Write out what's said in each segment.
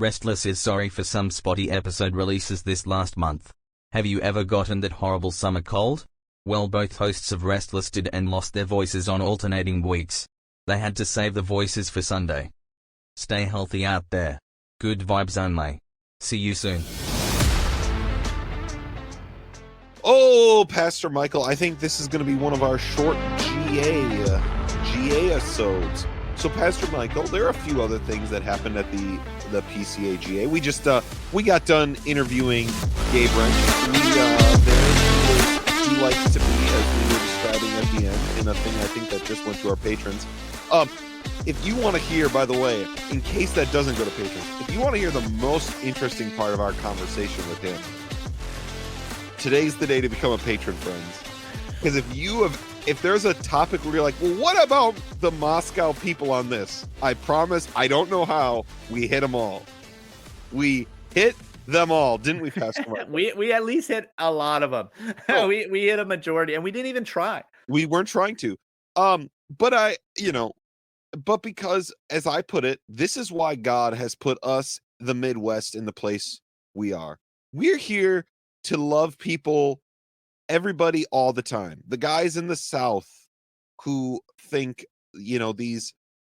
Restless is sorry for some spotty episode releases this last month. Have you ever gotten that horrible summer cold? Well, both hosts of Restless did and lost their voices on alternating weeks. They had to save the voices for Sunday. Stay healthy out there. Good vibes only. See you soon. Oh, Pastor Michael, I think this is going to be one of our short GA episodes. So, Pastor Michael, there are a few other things that happened at the PCA GA. We just we got done interviewing Gabe Wrench. He likes to be, as we were describing at the end, in a thing I think that just went to our patrons. If you want to hear, by the way, in case that doesn't go to patrons, if you want to hear the most interesting part of our conversation with him, today's the day to become a patron, friends. Because if there's a topic where you're like, well, what about the Moscow people on this? I promise, I don't know how, we hit them all. We hit them all, didn't we, Pastor Michael? we at least hit a lot of them. Oh. we hit a majority, and we didn't even try. We weren't trying to. But because, as I put it, this is why God has put us, the Midwest, in the place we are. We're here to love people, everybody, all the time. The guys in the South who think, these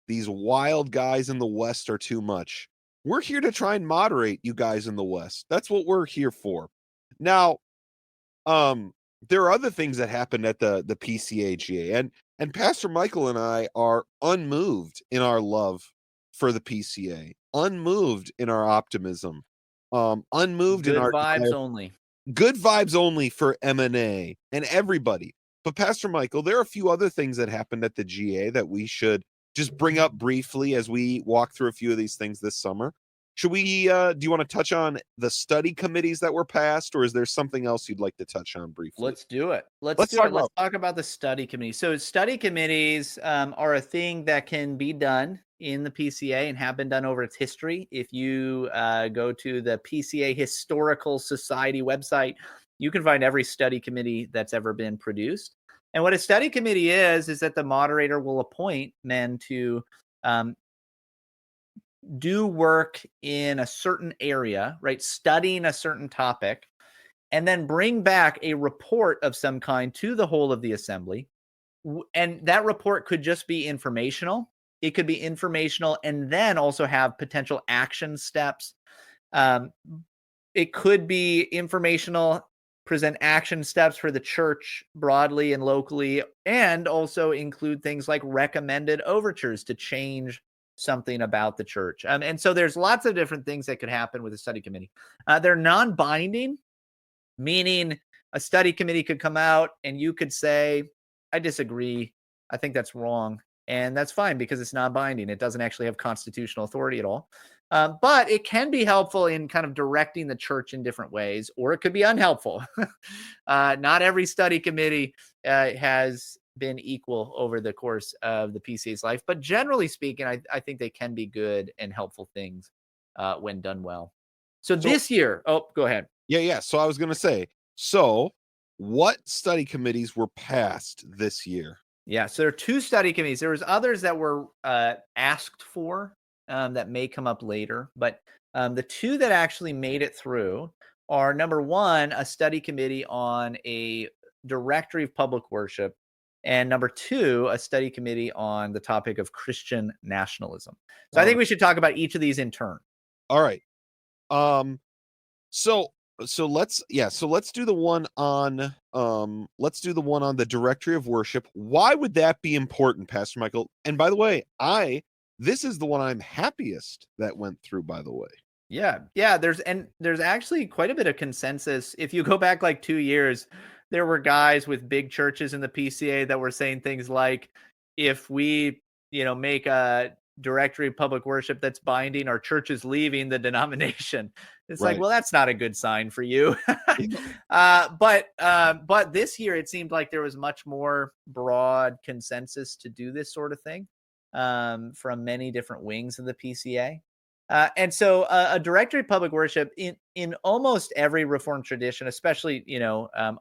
wild guys in the West are too much. We're here to try and moderate you guys in the West. That's what we're here for. Now, there are other things that happened at the PCA GA, and Pastor Michael and I are unmoved in our love for the PCA, unmoved in our optimism, unmoved good in our vibes only. Good vibes only for M&A and everybody. But Pastor Michael, there are a few other things that happened at the GA that we should just bring up briefly as we walk through a few of these things this summer. Should we, do you want to touch on the study committees that were passed, or is there something else you'd like to touch on briefly? Let's do it. Let's talk about the study committee. So study committees are a thing that can be done in the PCA and have been done over its history. If you go to the PCA Historical Society website, you can find every study committee that's ever been produced. And what a study committee is that the moderator will appoint men to do work in a certain area, right? Studying a certain topic, and then bring back a report of some kind to the whole of the assembly. And that report could just be informational. It could be informational and then also have potential action steps. It could be informational, present action steps for the church broadly and locally, and also include things like recommended overtures to change something about the church. And so there's lots of different things that could happen with a study committee. They're non-binding, meaning a study committee could come out and you could say, I disagree. I think that's wrong. And that's fine because it's non-binding. It doesn't actually have constitutional authority at all. But it can be helpful in kind of directing the church in different ways, or it could be unhelpful. Not every study committee has been equal over the course of the PCA's life, but generally speaking, I think they can be good and helpful things when done well. So this year, go ahead. Yeah. So I was going to say, what study committees were passed this year? Yeah, so there are two study committees. There was others that were asked for that may come up later, but the two that actually made it through are, number one, a study committee on a directory of public worship, and number two, a study committee on the topic of Christian nationalism. So I think we should talk about each of these in turn. All right. So let's do the one on the directory of worship. Why would that be important, Pastor Michael? And by the way, this is the one I'm happiest that went through, by the way. Yeah. There's actually quite a bit of consensus. If you go back like 2 years, there were guys with big churches in the PCA that were saying things like, if we, make a directory of public worship that's binding, our church is leaving the denomination. It's right. Like, well, that's not a good sign for you. But this year it seemed like there was much more broad consensus to do this sort of thing from many different wings of the PCA. And so a directory of public worship in almost every Reformed tradition, especially,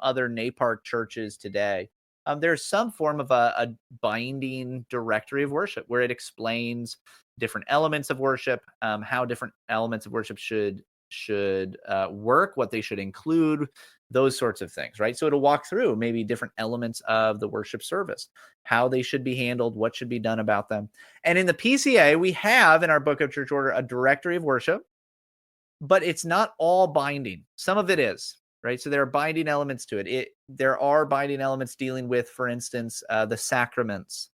other NAPARC churches today, there's some form of a binding directory of worship where it explains different elements of worship, how different elements of worship should work, what they should include, those sorts of things, right? So it'll walk through maybe different elements of the worship service, how they should be handled, what should be done about them. And in the PCA, we have in our Book of Church Order a directory of worship, but it's not all binding. Some of it is, right? So there are binding elements to it. There are binding elements dealing with, for instance, the sacraments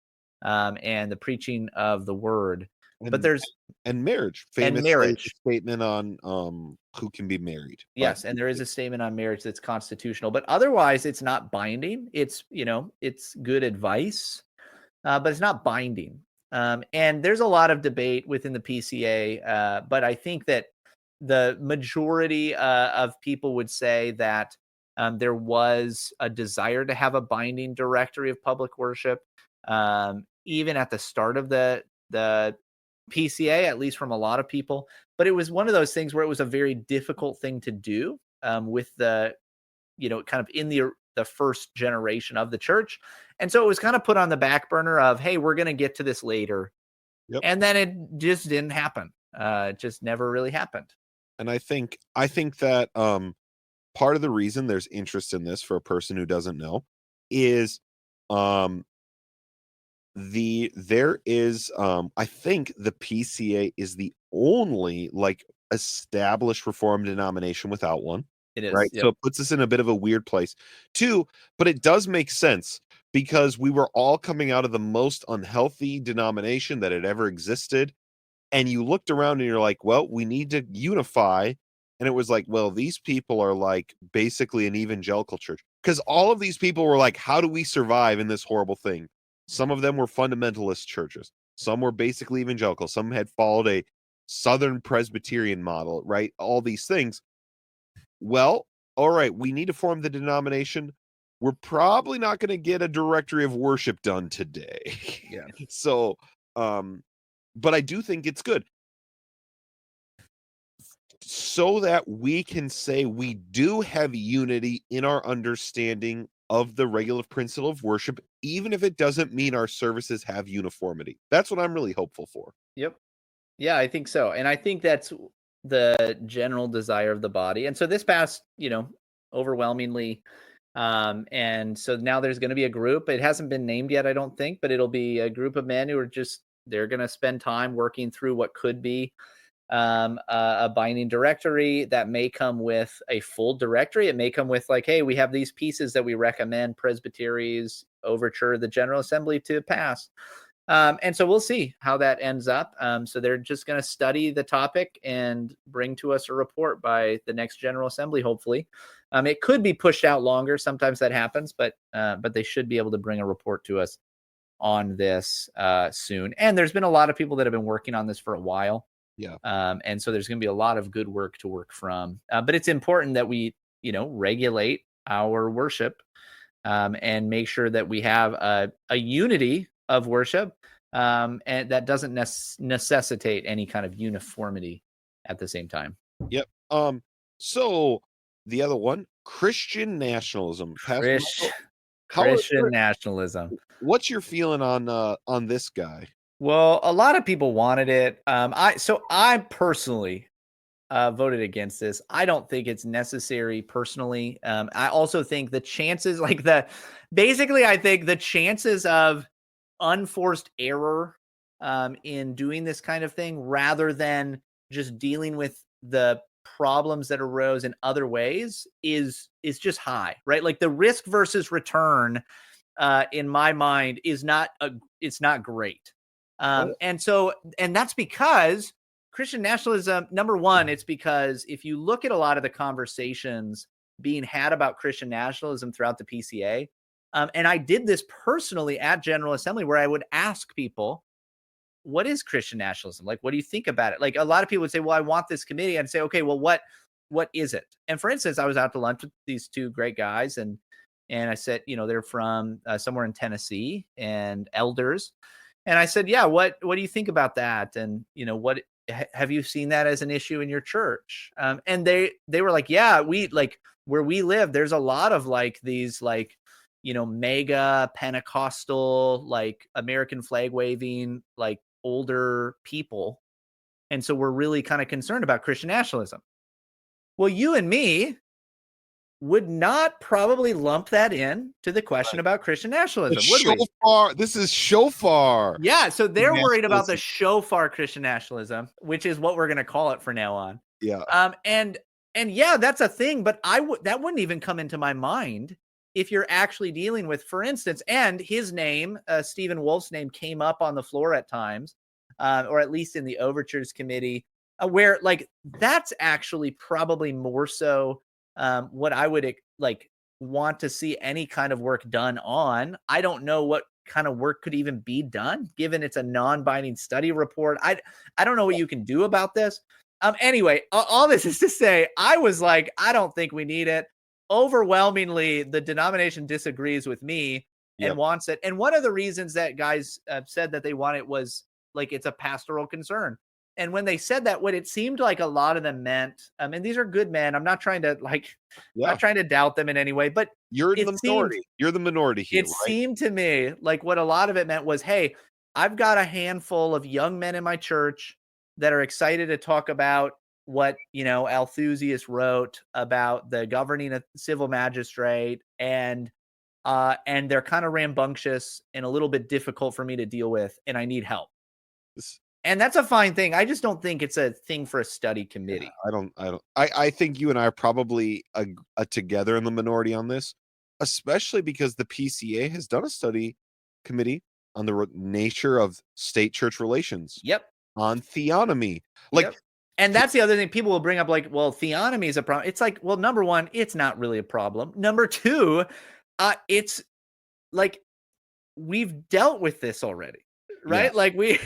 and the preaching of the word. But there's marriage, and famous marriage statement on who can be married. Yes, and there is a statement on marriage that's constitutional, but otherwise it's not binding. It's it's good advice, but it's not binding. And there's a lot of debate within the PCA, but I think that the majority of people would say that there was a desire to have a binding directory of public worship, even at the start of the PCA, at least from a lot of people. But it was one of those things where it was a very difficult thing to do with the, kind of in the first generation of the church. And so it was kind of put on the back burner of, hey, we're going to get to this later. Yep. And then it just didn't happen. It just never really happened. And I think that part of the reason there's interest in this for a person who doesn't know is there is I think the PCA is the only established Reformed denomination without one. It is, right? Yep. So it puts us in a bit of a weird place too, but it does make sense because we were all coming out of the most unhealthy denomination that had ever existed. And you looked around and you're like, well, we need to unify. And it was like, well, these people are like basically an evangelical church, because all of these people were like, how do we survive in this horrible thing? Some of them were fundamentalist churches. Some were basically evangelical. Some had followed a Southern Presbyterian model, right? All these things. Well, all right, we need to form the denomination. We're probably not going to get a directory of worship done today. Yeah. So, but I do think it's good so that we can say we do have unity in our understanding of the regulative principle of worship, even if it doesn't mean our services have uniformity. That's what I'm really hopeful for. Yep. Yeah, I think so. And I think that's the general desire of the body. And so this passed, overwhelmingly. And so now there's going to be a group. It hasn't been named yet, I don't think, but it'll be a group of men who are they're going to spend time working through what could be a binding directory that may come with a full directory. It may come with hey, we have these pieces that we recommend presbyteries overture the General Assembly to pass. And so we'll see how that ends up. So they're just going to study the topic and bring to us a report by the next General Assembly, hopefully. It could be pushed out longer. Sometimes that happens, but they should be able to bring a report to us on this soon. And there's been a lot of people that have been working on this for a while. Yeah. And so there's going to be a lot of good work to work from. But it's important that we, regulate our worship and make sure that we have a unity of worship, and that doesn't necessitate any kind of uniformity at the same time. Yep. So the other one, Christian nationalism. Christian nationalism. What's your feeling on this guy? Well, a lot of people wanted it. I personally voted against this. I don't think it's necessary personally. I also think the chances, I think the chances of unforced error in doing this kind of thing, rather than just dealing with the problems that arose in other ways, is just high, right? Like the risk versus return, in my mind, it's not great. And that's because Christian nationalism, number one, it's because if you look at a lot of the conversations being had about Christian nationalism throughout the PCA, and I did this personally at General Assembly, where I would ask people, what is Christian nationalism? Like, what do you think about it? Like, a lot of people would say, well, I want this committee. I'd say, okay, well, what is it? And for instance, I was out to lunch with these two great guys, and I said, they're from somewhere in Tennessee and elders. And I said, yeah, what do you think about that? And, what have you seen that as an issue in your church? And they were like, yeah, we where we live, there's a lot of these mega Pentecostal, like American flag waving, like older people. And so we're really kind of concerned about Christian nationalism. Well, you and me would not probably lump that in to the question about Christian nationalism, would we? Shofar. This is shofar. Yeah, so they're worried about the Nationalism. shofar Christian nationalism, which is what we're going to call it for now on. Yeah. And yeah, that's a thing, but that wouldn't even come into my mind if you're actually dealing with, for instance, and his name, Stephen Wolf's name, came up on the floor at times, or at least in the overtures committee, where like that's actually probably more so what I would like want to see any kind of work done on. I don't know what kind of work could even be done given it's a non-binding study report. I don't know what you can do about this. Anyway, all this is to say, I was like, I don't think we need it. Overwhelmingly, the denomination disagrees with me and wants it. And one of the reasons that guys said that they want it was like it's a pastoral concern. And when they said that, what it seemed like a lot of them meant, and these are good men. I'm not trying to not trying to doubt them in any way, but you're the minority. You're the minority here. It seemed to me like what a lot of it meant was, hey, I've got a handful of young men in my church that are excited to talk about what, Althusius wrote about the governing a civil magistrate, and they're kind of rambunctious and a little bit difficult for me to deal with, and I need help. And that's a fine thing. I just don't think it's a thing for a study committee. I think you and I are probably together in the minority on this, especially because the PCA has done a study committee on the nature of state church relations. Yep. On theonomy. And that's the other thing people will bring up, like, well, theonomy is a problem. It's like, well, number one, it's not really a problem. Number two, it's like we've dealt with this already, right? Yeah. Like we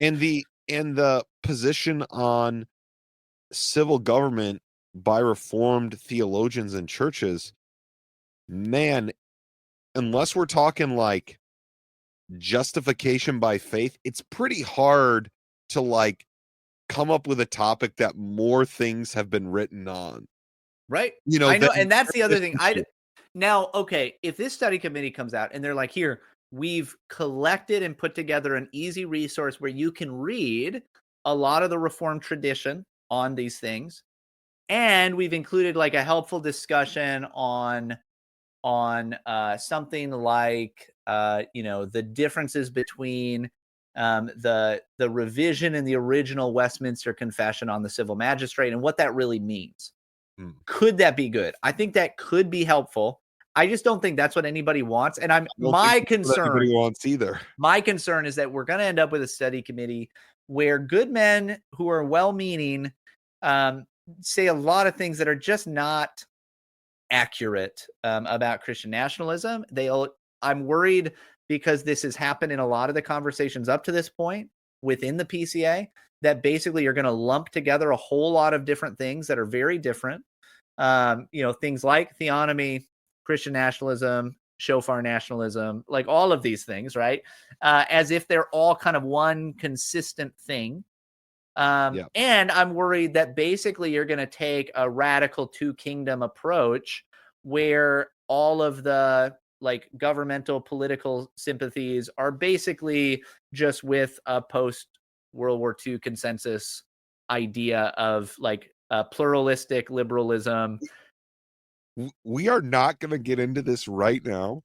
and the position on civil government by Reformed theologians and churches, man, unless we're talking like justification by faith, it's pretty hard to like come up with a topic that more things have been written on. Right. I know. And that's the other thing. Now, okay, if this study committee comes out and they're like, here, we've collected and put together an easy resource where you can read a lot of the Reformed tradition on these things. And we've included like a helpful discussion on something like, the differences between the revision and the original Westminster Confession on the civil magistrate and what that really means. Could that be good? I think that could be helpful. I just don't think that's what anybody wants. And my concern wants either. My concern is that we're going to end up with a study committee where good men who are well-meaning say a lot of things that are just not accurate about Christian nationalism. I'm worried because this has happened in a lot of the conversations up to this point within the PCA, that basically you're going to lump together a whole lot of different things that are very different. Things like theonomy, Christian nationalism, shofar nationalism, like all of these things, right? As if they're all kind of one consistent thing. And I'm worried that basically you're going to take a radical two kingdom approach where all of the like governmental political sympathies are basically just with a post World War II consensus idea of like pluralistic liberalism. We are not going to get into this right now,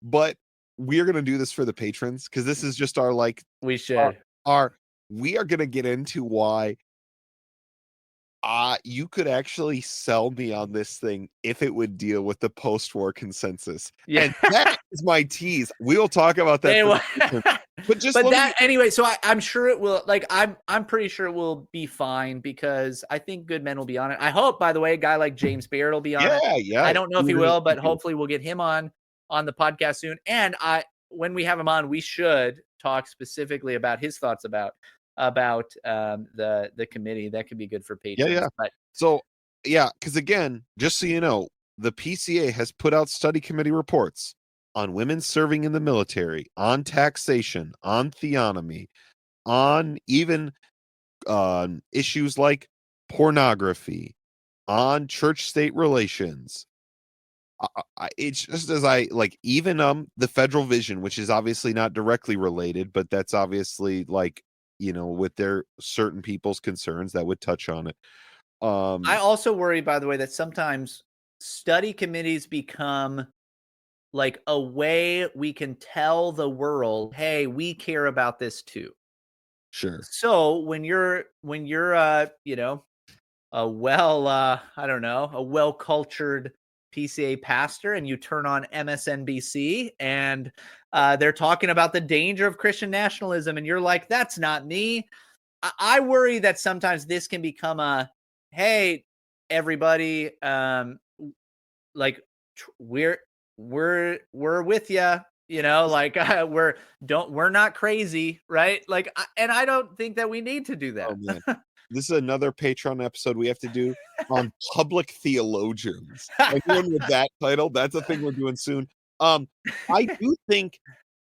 but we are going to do this for the patrons because this is just our like. We should. We are going to get into why you could actually sell me on this thing if it would deal with the post-war consensus. Yeah. And that is my tease. We'll talk about that. Anyway, so I'm sure it will, like, I'm pretty sure it will be fine because I think good men will be on it. I hope, by the way, a guy like James Barrett will be on it. Yeah. I don't know if he will, but hopefully we'll get him on the podcast soon. And when we have him on, we should talk specifically about his thoughts about the committee. That could be good for patrons. Yeah. But, because again, just so you know, the PCA has put out study committee reports on women serving in the military, on taxation, on theonomy, on even issues like pornography, on church-state relations, it's just as I like even the Federal Vision, which is obviously not directly related, but that's obviously like, you know, with their certain people's concerns that would touch on it. I also worry, by the way, that sometimes study committees become like a way we can tell the world, hey, we care about this too. Sure. So when you're you know, a I don't know, a well-cultured PCA pastor, and you turn on MSNBC and they're talking about the danger of Christian nationalism, and you're like, that's not me. I worry that sometimes this can become a, hey, everybody, like we're with you, you know, like we're not crazy, right? Like, and I don't think that we need to do that. Oh man, this is another Patreon episode we have to do on public theologians. Anyone with that title, that's a thing we're doing soon. I do think,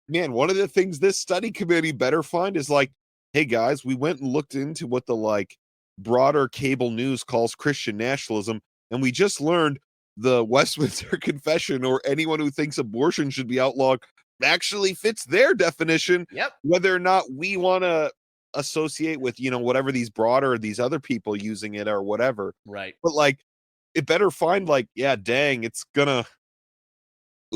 man, one of the things this study committee better find is like, hey guys, we went and looked into what the like broader cable news calls Christian nationalism, and we just learned the Westminster Confession, or anyone who thinks abortion should be outlawed, actually fits their definition. Yep. Whether or not we want to associate with, you know, whatever these broader, these other people using it or whatever. Right. But like, it better find like, yeah, dang, it's gonna,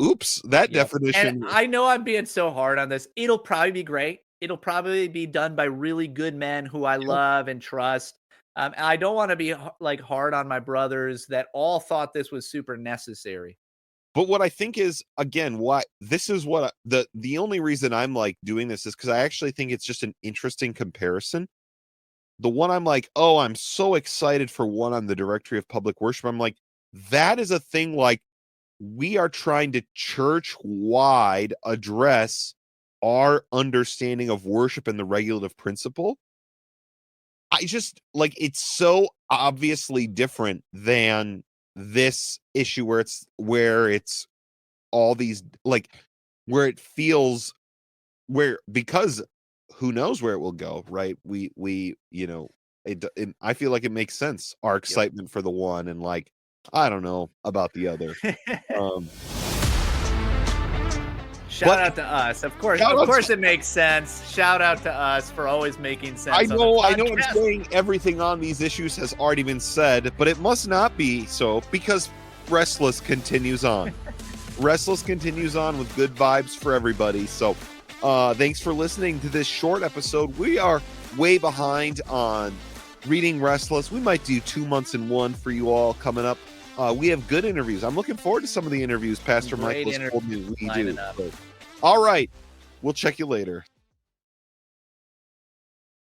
oops, that definition. And I know I'm being so hard on this. It'll probably be great. It'll probably be done by really good men who I love and trust. And I don't want to be like hard on my brothers that all thought this was super necessary. But what I think is, again, why this is what the only reason I'm like doing this is because I actually think it's just an interesting comparison. The one I'm like, oh, I'm so excited for one on the Directory of Public Worship. I'm like, that is a thing like we are trying to church-wide address our understanding of worship and the regulative principle. I just like, it's so obviously different than this issue where it's all these like where it feels where, because who knows where it will go, right? We you know, I feel like it makes sense, our excitement for the one, and like I don't know about the other. Shout out to us. Of course it makes sense. Shout out to us for always making sense. I know I'm saying everything on these issues has already been said, but it must not be so, because Restless continues on. Restless continues on with good vibes for everybody. So thanks for listening to this short episode. We are way behind on reading Restless. We might do 2 months in one for you all coming up. We have good interviews. I'm looking forward to some of the interviews Pastor Michael has told me we do. All right. We'll check you later.